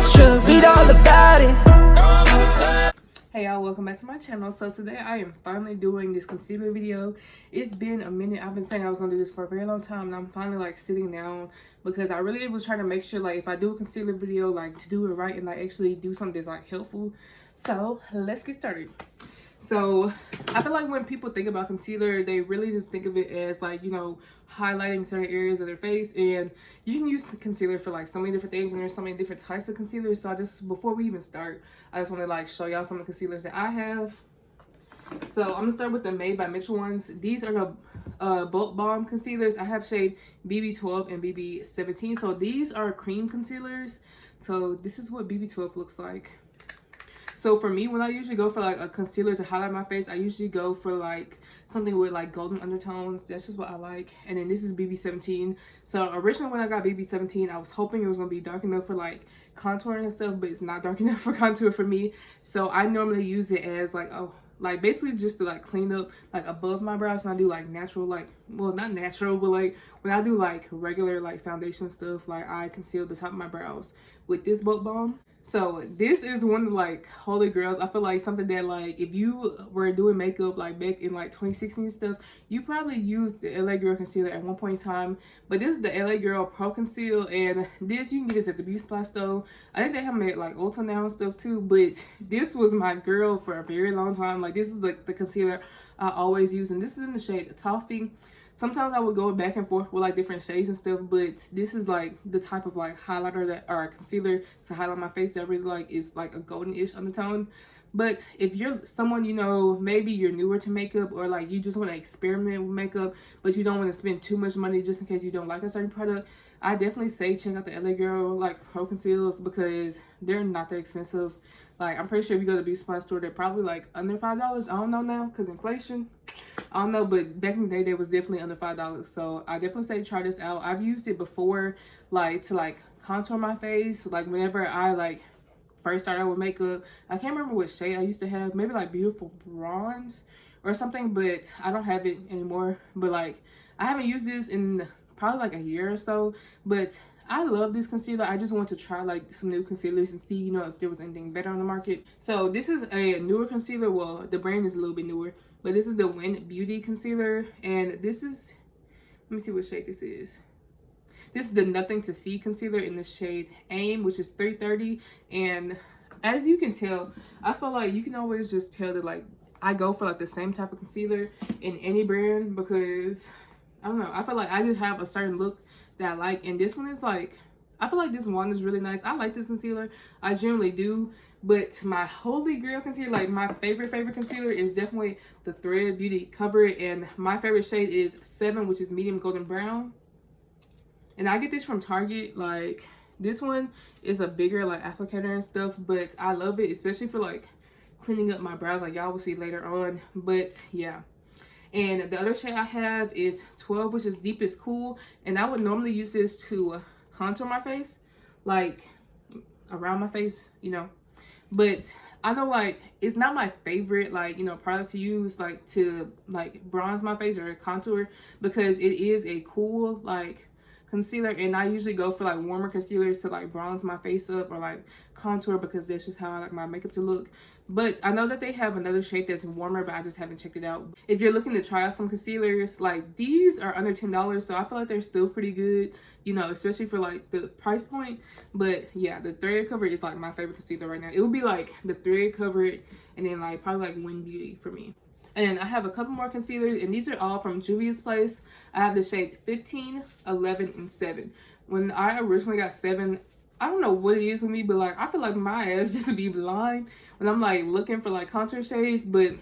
extra, read all about it. Hey y'all, welcome back to my channel. So today I am finally doing this concealer video. It's been a minute. I've been saying I was gonna do this for a very long time, and I'm finally like sitting down because I really was trying to make sure like if I do a concealer video, like to do it right and like actually do something that's like helpful. So let's get started. So I feel like when people think about concealer, they really just think of it as like, you know, highlighting certain areas of their face, and you can use the concealer for like so many different things, and there's so many different types of concealer. So before we even start, I just want to like show y'all some of the concealers that I have. So I'm gonna start with the Made by Mitchell ones. These are the Bulk Balm concealers. I have shade BB12 and BB17. So these are cream concealers. So this is what BB12 looks like. So for me, when I usually go for like a concealer to highlight my face, I usually go for like something with like golden undertones. That's just what I like. And then this is BB17. So originally when I got BB17, I was hoping it was gonna be dark enough for like contouring and stuff, but it's not dark enough for contour for me. So I normally use it as like like basically just to like clean up like above my brows when I do like natural, like, well, not natural, but like when I do like regular like foundation stuff, like I conceal the top of my brows with this Bulk Balm. So this is one of like holy grails. I feel like something that like if you were doing makeup like back in like 2016 and stuff, you probably used the LA Girl concealer at one point in time. But this is the LA Girl Pro Conceal, and this you can get this at the beauty supply store. I think they have them at like Ulta now and stuff too, but this was my girl for a very long time. Like this is like the concealer I always use, and this is in the shade Toffee. Sometimes I would go back and forth with like different shades and stuff, but this is like the type of like highlighter that, or concealer to highlight my face that I really like. Is like a golden-ish undertone. But if you're someone, you know, maybe you're newer to makeup, or like you just want to experiment with makeup, but you don't want to spend too much money just in case you don't like a certain product, I definitely say check out the LA Girl like Pro Conceals, because they're not that expensive. Like I'm pretty sure if you go to the beauty supply store, they're probably like under $5. I don't know now because inflation. I don't know, but back in the day they was definitely under $5. So I definitely say try this out. I've used it before, like to like contour my face, like whenever I like first started out with makeup. I can't remember what shade I used to have, maybe like Beautiful Bronze or something, but I don't have it anymore. But like I haven't used this in probably like a year or so, but I love this concealer. I just want to try like some new concealers and see, you know, if there was anything better on the market. So this is a newer concealer. Well, the brand is a little bit newer, but this is the Nbhd concealer, and this is, let me see what shade this is. This is the Nothing to See concealer in the shade Aim, which is 330. And as you can tell, I feel like you can always just tell that like I go for like the same type of concealer in any brand, because I don't know, I feel like I just have a certain look that I like, and this one is like, I feel like this one is really nice. I like this concealer, I generally do. But my holy grail concealer, like my favorite concealer, is definitely the Thread Beauty Cover It, and my favorite shade is 7, which is medium golden brown. And I get this from Target. Like this one is a bigger like applicator and stuff, but I love it, especially for like cleaning up my brows, like y'all will see later on. But yeah. And the other shade I have is 12, which is Deepest Cool, and I would normally use this to contour my face, like around my face, you know. But I know like it's not my favorite like, you know, product to use like to like bronze my face or contour, because it is a cool like concealer, and I usually go for like warmer concealers to like bronze my face up or like contour, because that's just how I like my makeup to look. But I know that they have another shade that's warmer, but I just haven't checked it out. If you're looking to try out some concealers, like these are under $10, so I feel like they're still pretty good, you know, especially for like the price point. But yeah, the Thread Cover is like my favorite concealer right now. It would be like the Thread Cover, and then like probably like Nbhd for me. And I have a couple more concealers, and these are all from Juvia's Place. I have the shade 15, 11, and 7. When I originally got 7, I don't know what it is with me, but like I feel like my ass just to be blind when I'm like looking for like contour shades. But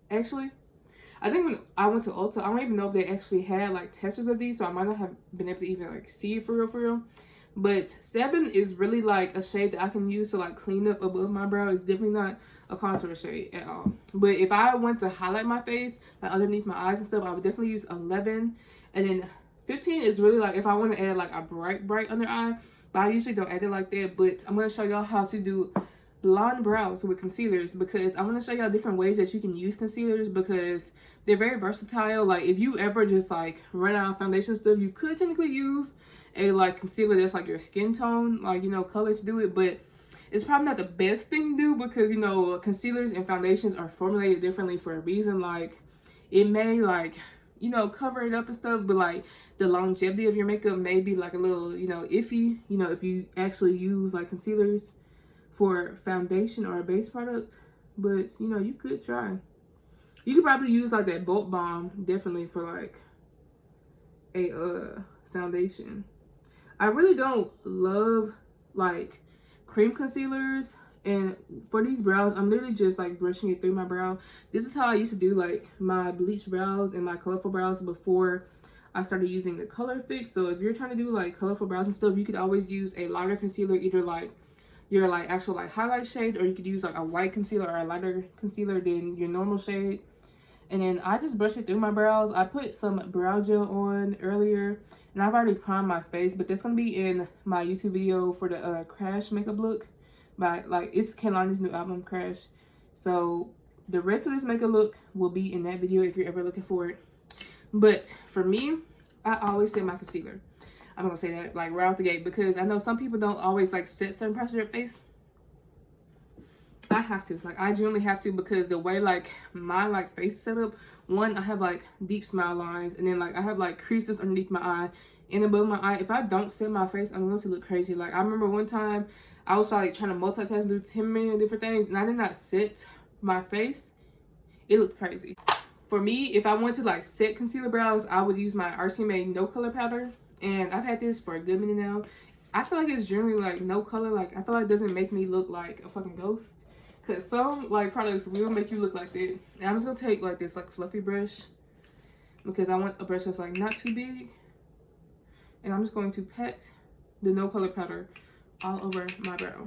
actually, I think when I went to Ulta, I don't even know if they actually had like testers of these, so I might not have been able to even like see it for real. But 7 is really like a shade that I can use to like clean up above my brow. It's definitely not a contour shade at all. But if I want to highlight my face, like underneath my eyes and stuff, I would definitely use 11. And then 15 is really like if I want to add like a bright under eye, but I usually don't add it like that. But I'm going to show y'all how to do blonde brows with concealers, because I want to show y'all different ways that you can use concealers, because they're very versatile. Like if you ever just like run out of foundation stuff, you could technically use a like concealer that's like your skin tone, like, you know, color to do it, but it's probably not the best thing to do, because, you know, concealers and foundations are formulated differently for a reason. Like it may, like, you know, cover it up and stuff, but like the longevity of your makeup may be like a little, you know, iffy, you know, if you actually use like concealers for foundation or a base product. But, you know, you could try. You could probably use like that Bulk Balm definitely for like a foundation. I really don't love like cream concealers, and for these brows I'm literally just like brushing it through my brow. This is how I used to do like my bleached brows and my colorful brows before I started using the color fix. So if you're trying to do like colorful brows and stuff, you could always use a lighter concealer, either like your like actual like highlight shade, or you could use like a white concealer or a lighter concealer than your normal shade. And then I just brush it through my brows. I put some brow gel on earlier, and I've already primed my face, but that's gonna be in my YouTube video for the Crash makeup look. But like, it's Kehlani's new album, Crash. So the rest of this makeup look will be in that video if you're ever looking for it. But for me, I always set my concealer. I'm gonna say that like right out the gate, because I know some people don't always like set certain parts of their face. I have to, like, I generally have to, because the way like my like face set up, one, I have like deep smile lines, and then like I have like creases underneath my eye and above my eye. If I don't set my face, I'm going to look crazy. Like I remember one time I was like trying to multitask and do 10 million different things, and I did not set my face. It looked crazy. For me, if I want to like set concealer brows, I would use my RCMA no color powder, and I've had this for a good minute now. I feel like it's generally like no color. Like I feel like it doesn't make me look like a fucking ghost, because some like products will make you look like that. And I'm just gonna take like this like fluffy brush, because I want a brush that's like not too big, and I'm just going to pat the no color powder all over my brow.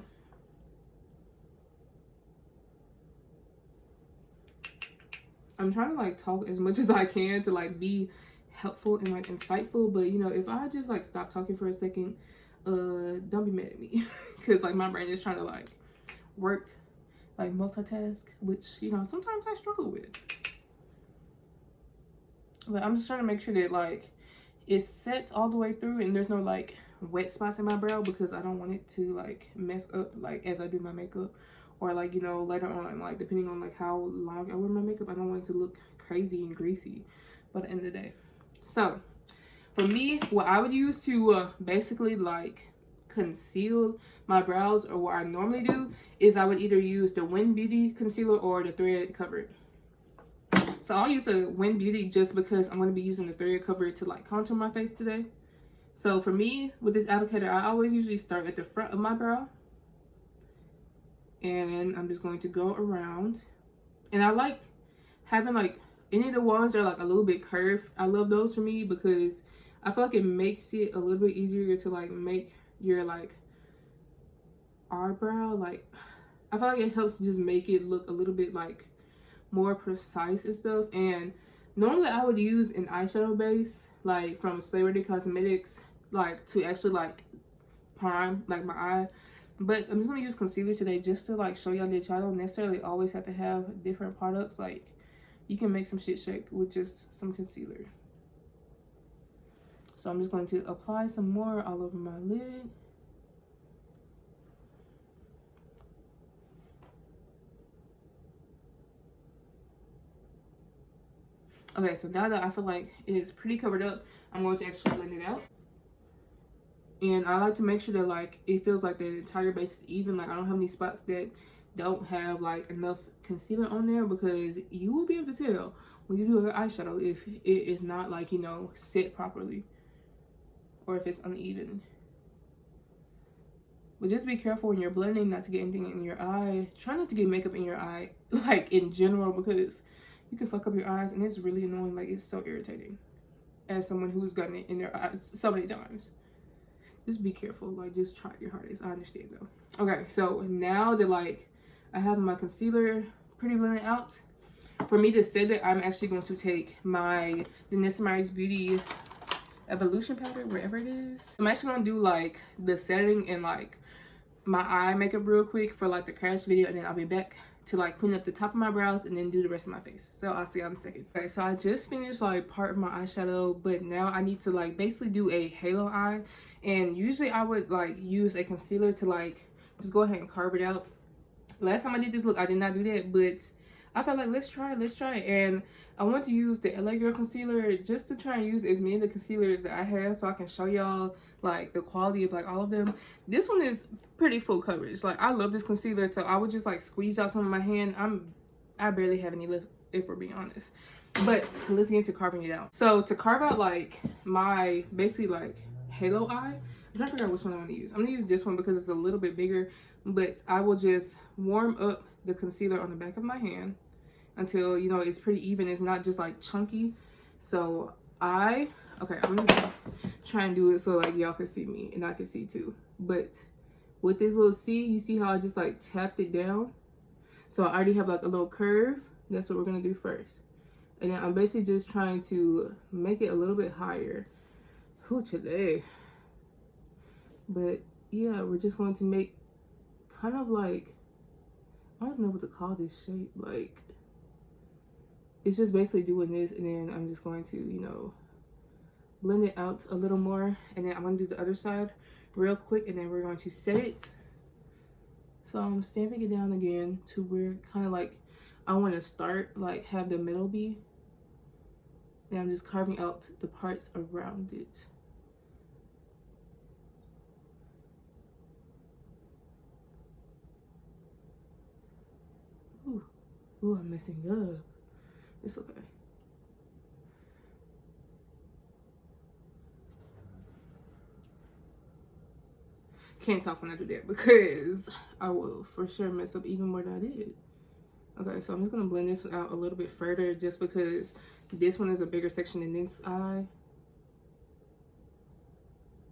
I'm trying to like talk as much as I can to like be helpful and like insightful, but you know, if I just like stop talking for a second, don't be mad at me, because like my brain is trying to like work, like multitask, which, you know, sometimes I struggle with. But I'm just trying to make sure that like it sets all the way through and there's no like wet spots in my brow, because I don't want it to like mess up like as I do my makeup, or like, you know, later on, like depending on like how long I wear my makeup, I don't want it to look crazy and greasy by the end of the day. So for me, what I would use to basically like conceal my brows, or what I normally do, is I would either use the Nbhd concealer or the thread covered. So I'll use a Nbhd just because I'm going to be using the thread cover to like contour my face today. So for me, with this applicator, I always usually start at the front of my brow, and I'm just going to go around. And I like having like any of the ones that are like a little bit curved. I love those for me, because I feel like it makes it a little bit easier to like make your like eyebrow, like I feel like it helps just make it look a little bit like more precise and stuff. And normally I would use an eyeshadow base like from Celebrity Cosmetics, like to actually like prime like my eye, but I'm just gonna use concealer today just to like show y'all that y'all don't necessarily always have to have different products. Like you can make some shit shake with just some concealer. So I'm just going to apply some more all over my lid. Okay, so now that I feel like it is pretty covered up, I'm going to actually blend it out. And I like to make sure that like it feels like the entire base is even. Like I don't have any spots that don't have like enough concealer on there, because you will be able to tell when you do your eyeshadow if it is not like, you know, set properly, or if it's uneven. But just be careful when you're blending not to get anything in your eye. Try not to get makeup in your eye, like in general, because you can fuck up your eyes and it's really annoying. Like it's so irritating as someone who's gotten it in their eyes so many times. Just be careful, like just try your hardest. I understand though. Okay, so now that like I have my concealer pretty blended out, for me to set it, I'm actually going to take my the Nbhd Beauty Evolution powder, wherever it is. I'm actually gonna do like the setting and like my eye makeup real quick for like the crash video, and then I'll be back to like clean up the top of my brows and then do the rest of my face. So I'll see y'all in a second. Okay, so I just finished like part of my eyeshadow, but now I need to like basically do a halo eye. And usually I would like use a concealer to like just go ahead and carve it out. Last time I did this look, I did not do that, but I felt like let's try it. And I want to use the LA Girl concealer just to try and use as many of the concealers that I have so I can show y'all like the quality of like all of them. This one is pretty full coverage. Like I love this concealer, so I would just like squeeze out some of my hand. I barely have any left, if we're being honest. But let's get into carving it out. So to carve out like my basically like halo eye, I'm trying to figure out which one I want to use. I'm gonna use this one because it's a little bit bigger, but I will just warm up the concealer on the back of my hand until, you know, it's pretty even. It's not just like chunky. So okay, I'm gonna try and do it so like y'all can see me and I can see too. But with this little C, you see how I just like tapped it down? So I already have like a little curve. That's what we're gonna do first. And then I'm basically just trying to make it a little bit higher. Who today? But yeah, we're just going to make kind of like, I don't know what to call this shape. Like, it's just basically doing this, and then I'm just going to, you know, blend it out a little more. And then I'm going to do the other side real quick, and then we're going to set it. So I'm stamping it down again to where kind of like I want to start, like have the middle be. And I'm just carving out the parts around it. Ooh, I'm messing up. It's okay. Can't talk when I do that because I will for sure mess up even more than I did. Okay, so I'm just gonna blend this one out a little bit further just because this one is a bigger section than this eye.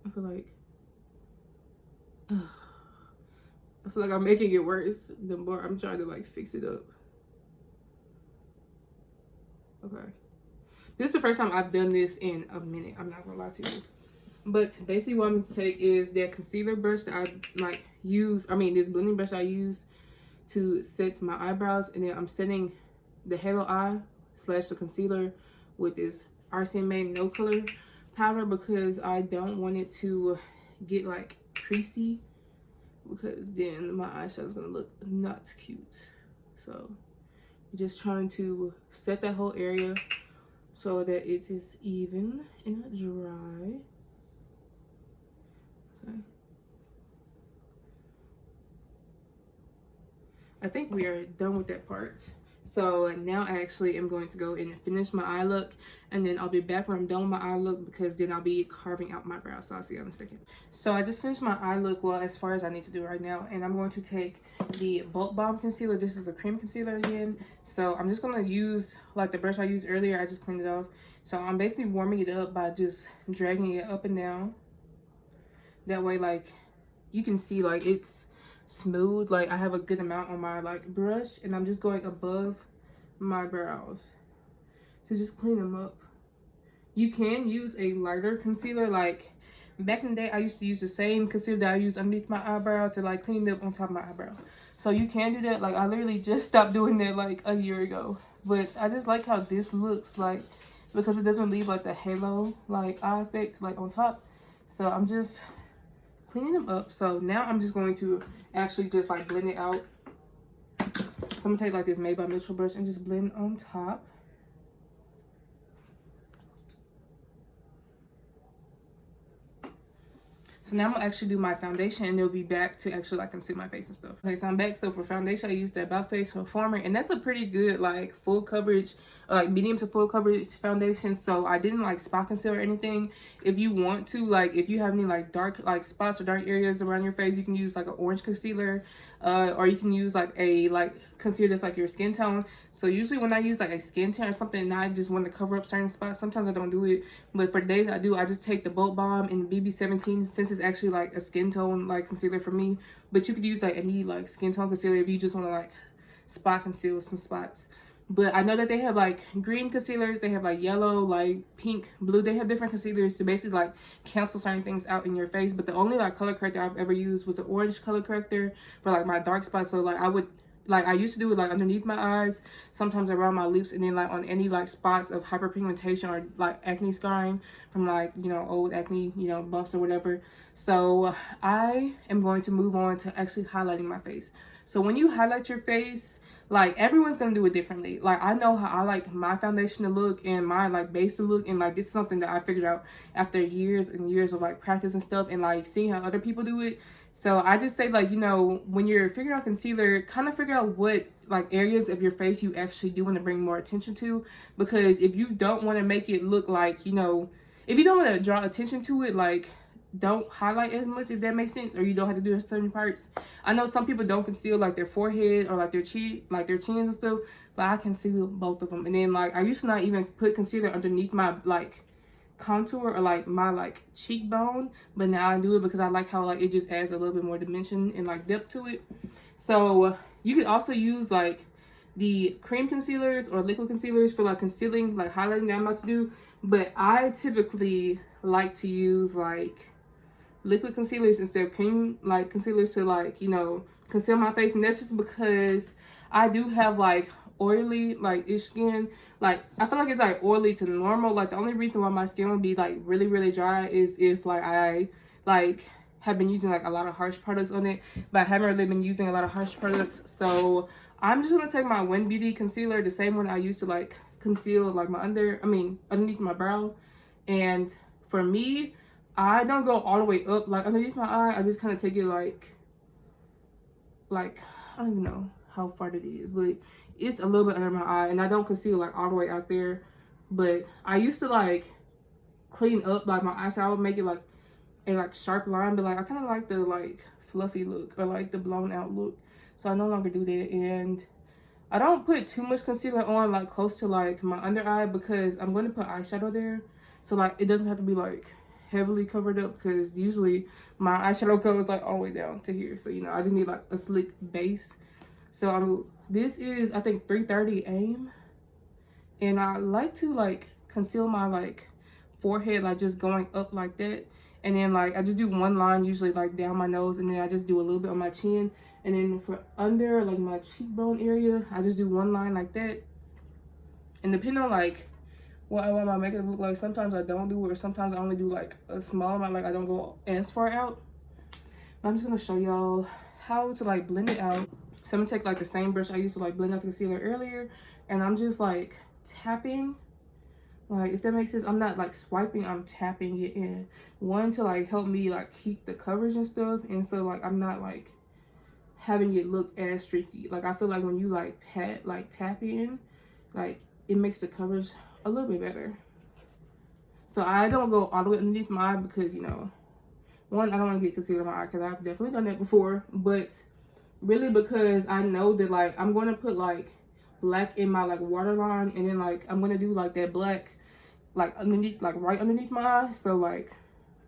I feel like I'm making it worse the more I'm trying to like fix it up. Okay, this is the first time I've done this in a minute. I'm not gonna lie to you. But basically what I'm going to take is that concealer brush that I like use. I mean, this blending brush I use to set my eyebrows. And then I'm setting the halo eye / the concealer with this RCMA no color powder because I don't want it to get like creasy, because then my eyeshadow is going to look not cute. So just trying to set that whole area so that it is even and dry. Okay. I think we are done with that part. So now I actually am going to go and finish my eye look, and then I'll be back when I'm done with my eye look because then I'll be carving out my brows. So I'll see you in a second. So I just finished my eye look, well, as far as I need to do right now, and I'm going to take the Bulk Balm concealer. This is a cream concealer again. So I'm just going to use like the brush I used earlier. I just cleaned it off. So I'm basically warming it up by just dragging it up and down. That way, like, you can see like it's smooth. Like I have a good amount on my like brush, and I'm just going above my brows to just clean them up. You can use a lighter concealer. Like back in the day, I used to use the same concealer that I use underneath my eyebrow to like clean it up on top of my eyebrow. So you can do that. Like I literally just stopped doing that like a year ago. But I just like how this looks, like, because it doesn't leave like the halo like eye effect like on top. So I'm just cleaning them up. So now I'm just going to actually just like blend it out. So I'm gonna take like this Made by Mitchell brush and just blend on top. So now I'm gonna actually do my foundation, and they'll be back to actually like conceal my face and stuff. Okay, so I'm back. So for foundation, I used the About Face Reformer, and that's a pretty good like full coverage, like medium to full coverage foundation. So I didn't like spot conceal or anything. If you want to, like if you have any like dark like spots or dark areas around your face, you can use like an orange concealer, or you can use like a concealer that's like your skin tone. So usually when I use like a skin tone or something and I just want to cover up certain spots, sometimes I don't do it, but for days I do, I just take the Bulk Balm and BB17, since it's actually like a skin tone like concealer for me. But you could use like any like skin tone concealer if you just want to like spot conceal some spots. But I know that they have like green concealers, they have like yellow, like pink, blue. They have different concealers to basically like cancel certain things out in your face. But the only like color corrector I've ever used was an orange color corrector for like my dark spots. So like I used to do it like underneath my eyes, sometimes around my lips, and then like on any like spots of hyperpigmentation or like acne scarring from like, you know, old acne, you know, bumps or whatever. So I am going to move on to actually highlighting my face. So when you highlight your face, like everyone's gonna do it differently. Like I know how I like my foundation to look and my like base to look, and like this is something that I figured out after years and years of like practice and stuff, and like seeing how other people do it. So I just say, like, you know, when you're figuring out concealer, kind of figure out what like areas of your face you actually do want to bring more attention to. Because if you don't want to make it look like, you know, if you don't want to draw attention to it, like don't highlight as much, if that makes sense, or you don't have to do certain parts. I know some people don't conceal like their forehead or like their cheek, like their chins and stuff, but I conceal both of them. And then like I used to not even put concealer underneath my like contour or like my like cheekbone, but now I do it because I like how like it just adds a little bit more dimension and like depth to it. So you could also use like the cream concealers or liquid concealers for like concealing, like highlighting that I'm about to do. But I typically like to use like liquid concealers instead of cream like concealers to like, you know, conceal my face. And that's just because I do have like oily like ish skin. Like I feel like it's like oily to normal. Like the only reason why my skin would be like really dry is if like I like have been using like a lot of harsh products on it, but I haven't really been using a lot of harsh products. So I'm just gonna take my Nbhd concealer, the same one I used to like conceal like my underneath my brow. And for me, I don't go all the way up like underneath my eye. I just kind of take it like I don't even know how far it is, but it's a little bit under my eye, and I don't conceal like all the way out there. But I used to like clean up like my eyeshadow. I would make it like a like sharp line, but like I kind of like the like fluffy look or like the blown out look, so I no longer do that. And I don't put too much concealer on like close to like my under eye, because I'm going to put eyeshadow there, so like it doesn't have to be like heavily covered up, because usually my eyeshadow goes like all the way down to here. So, you know, I just need like a slick base. So this is, I think, 330 AIM, and I like to like conceal my like forehead, like just going up like that. And then like I just do one line usually like down my nose, and then I just do a little bit on my chin. And then for under like my cheekbone area, I just do one line like that. And depending on like what I want my makeup to look like, sometimes I don't do it, or sometimes I only do like a small amount, like I don't go as far out. But I'm just gonna show y'all how to like blend it out. So I'm gonna take like the same brush I used to like blend out the concealer earlier, and I'm just like tapping, like, if that makes sense. I'm not like swiping, I'm tapping it in. One, to like help me like keep the coverage and stuff, and so like I'm not like having it look as streaky. Like I feel like when you like tap in, like it makes the coverage a little bit better. So I don't go all the way underneath my eye, because, you know, one, I don't want to get concealer in my eye, because I've definitely done that before. But really because I know that like I'm going to put like black in my like waterline, and then like I'm going to do like that black like underneath, like right underneath my eye. So like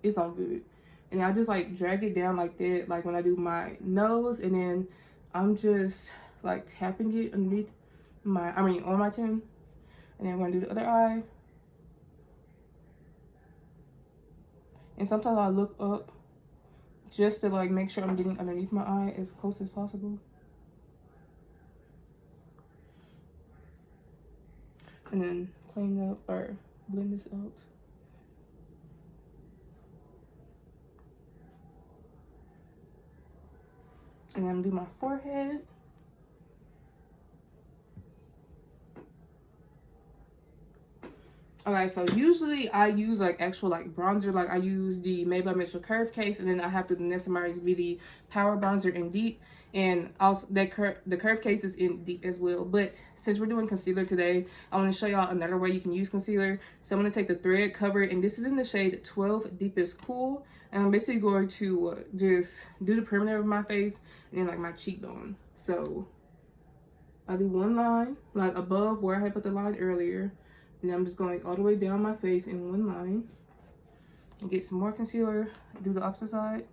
it's all good. And I just like drag it down like that, like when I do my nose, and then I'm just like tapping it underneath my, on my chin. And then I'm gonna do the other eye. And sometimes I look up just to like make sure I'm getting underneath my eye as close as possible. And then clean up or blend this out. And then I'm gonna do my forehead. Okay, so usually I use like actual like bronzer. Like I use the Nbhd Curve Case, and then I have the Nbhd Beauty Power Bronzer in Deep, and also the Curve Case is in Deep as well. But since we're doing concealer today, I want to show y'all another way you can use concealer. So I'm going to take the thread cover, and this is in the shade 12 Deepest Cool, and I'm basically going to just do the perimeter of my face and then like my cheekbone. So I do one line like above where I had put the line earlier. And I'm just going all the way down my face in one line. And get some more concealer, do the opposite side.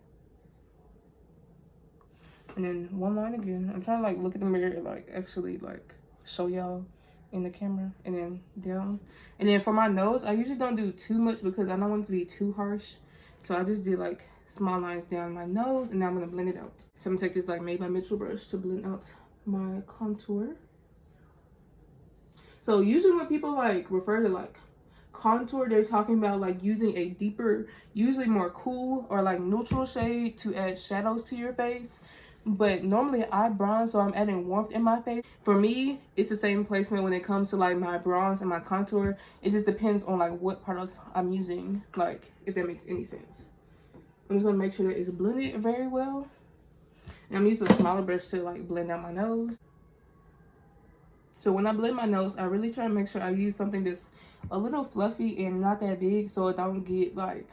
And then one line again. I'm trying to like look at the mirror and like actually like show y'all in the camera, and then down. And then for my nose, I usually don't do too much because I don't want it to be too harsh. So I just did like small lines down my nose, and now I'm gonna blend it out. So I'm gonna take this like Made by Mitchell brush to blend out my contour. So usually when people like refer to like contour, they're talking about like using a deeper, usually more cool or like neutral shade to add shadows to your face. But normally I bronze, so I'm adding warmth in my face. For me, it's the same placement when it comes to like my bronze and my contour. It just depends on like what products I'm using, like if that makes any sense. I'm just gonna make sure that it's blended very well. And I'm using a smaller brush to like blend out my nose. So when I blend my nose, I really try to make sure I use something that's a little fluffy and not that big, so it don't get like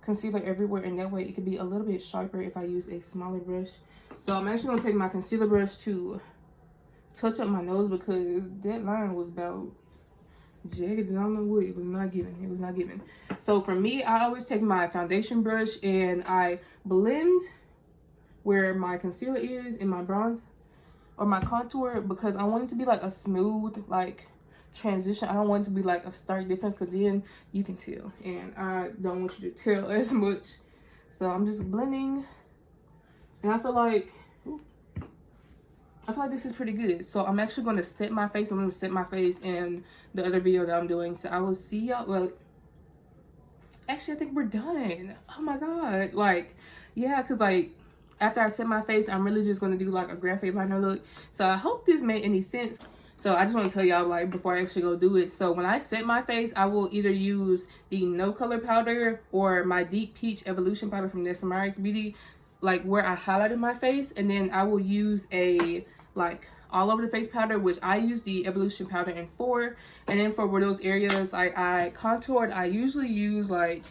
concealer everywhere, and that way it could be a little bit sharper if I use a smaller brush. So I'm actually gonna take my concealer brush to touch up my nose because that line was about jagged and I don't know what, it was not giving. So for me, I always take my foundation brush and I blend where my concealer is in my bronze or my contour, because I want it to be like a smooth like transition. I don't want it to be like a stark difference, because then you can tell, and I don't want you to tell as much. So I'm just blending, and I feel like this is pretty good. So I'm actually going to set my face. I'm going to set my face in the other video that I'm doing. So I will see y'all. Well, actually, I think we're done. Oh my god, like, yeah, because like after I set my face, I'm really just going to do like a graphic liner look. So I hope this made any sense. So I just want to tell y'all, like, before I actually go do it. So when I set my face, I will either use the No Color powder or my Deep Peach Evolution powder from Nbhd, like where I highlighted my face. And then I will use a like all over the face powder, which I use the Evolution powder in 4. And then for where those areas like I contoured, I usually use like,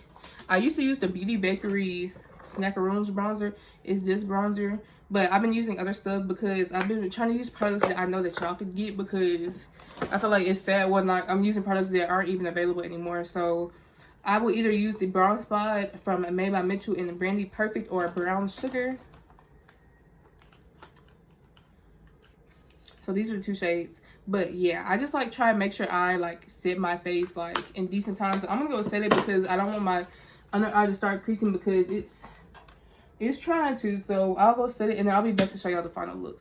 I used to use the Beauty Bakery Snackaroons bronzer. Is this bronzer, but I've been using other stuff because I've been trying to use products that I know that y'all could get, because I feel like it's sad when like I'm using products that aren't even available anymore. So I will either use the Brown Spot from Made by Mitchell in the Brandy Perfect or Brown Sugar. So these are the 2 shades. But yeah, I just like try to make sure I like set my face like in decent time. So I'm gonna go set it because I don't want my under eye to start creasing, because it's trying to. So I'll go set it and then I'll be back to show y'all the final look.